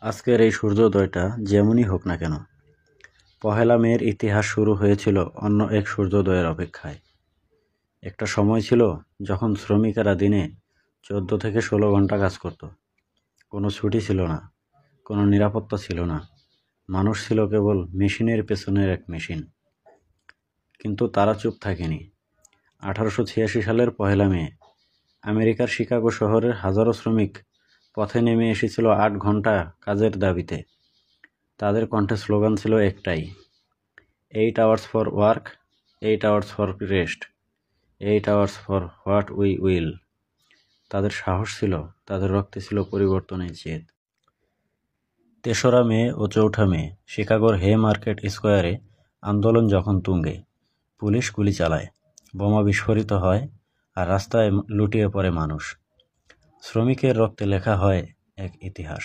আজকের এই সূর্যোদয়টা যেমনই হোক না কেন, পহেলা মের ইতিহাস শুরু হয়েছিল অন্য এক সূর্যোদয়ের অপেক্ষায়। একটা সময় ছিল যখন শ্রমিকেরা দিনে 14 থেকে 16 ঘন্টা কাজ করত। কোনো ছুটি ছিল না, কোনো নিরাপত্তা ছিল না, মানুষ ছিল কেবল মেশিনের পেছনের এক মেশিন। কিন্তু তারা চুপ থাকেনি। 1886 সালের পহেলা মে আমেরিকার শিকাগো শহরের হাজারো শ্রমিক পথে নেমে এসেছিল 8 ঘন্টা কাজের দাবিতে। তাদের কণ্ঠে স্লোগান ছিল একটাই, 8 hours for work, 8 hours for rest, 8 hours for what we will. তাদের সাহস ছিল, তাদের রক্তে ছিল পরিবর্তনের জেদ। 3রা মে ও 4ঠা মে শিকাগোর হে মার্কেট স্কোয়ারে আন্দোলন যখন তুঙ্গে, পুলিশ গুলি চালায়, বোমা বিস্ফোরিত হয়, আর রাস্তায় লুটিয়ে পড়ে মানুষ। শ্রমিকের রক্তে লেখা হয় এক ইতিহাস।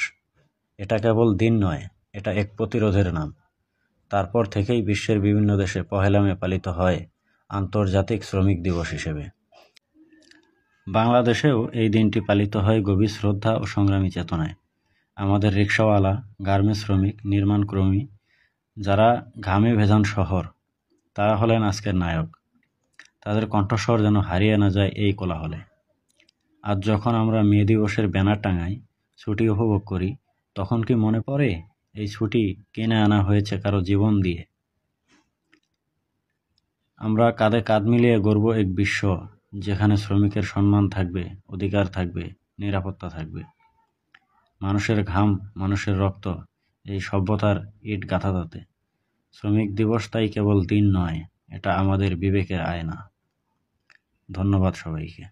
এটা কেবল দিন নয়, এটা এক প্রতিরোধের নাম। তারপর থেকেই বিশ্বের বিভিন্ন দেশে পহেলা মে পালিত হয় আন্তর্জাতিক শ্রমিক দিবস হিসেবে। বাংলাদেশেও এই দিনটি পালিত হয় গভীর শ্রদ্ধা ও সংগ্রামী চেতনায়। আমাদের রিকশাওয়ালা, গার্মেন্টস শ্রমিক, নির্মাণ কর্মী, যারা ঘামে ভেজান শহর, তারা হলেন আজকের নায়ক। তাদের কণ্ঠস্বর যেন হারিয়ে না যায় এই কোলাহলে। আজ যখন আমরা মে দিবসের ব্যানার টাঙাই, ছুটি উপভোগ করি, তখন কি মনে পড়ে এই ছুটি কিনে আনা হয়েছে কারো জীবন দিয়ে? আমরা কাঁধে কাঁধ মিলিয়ে গড়ব এক বিশ্ব যেখানে শ্রমিকের সম্মান থাকবে, অধিকার থাকবে, নিরাপত্তা থাকবে। মানুষের ঘাম, মানুষের রক্ত, এই সভ্যতার ইট গাঁথা তাতে। শ্রমিক দিবস তাই কেবল দিন নয়, এটা আমাদের বিবেকের আয়না। ধন্যবাদ সবাইকে।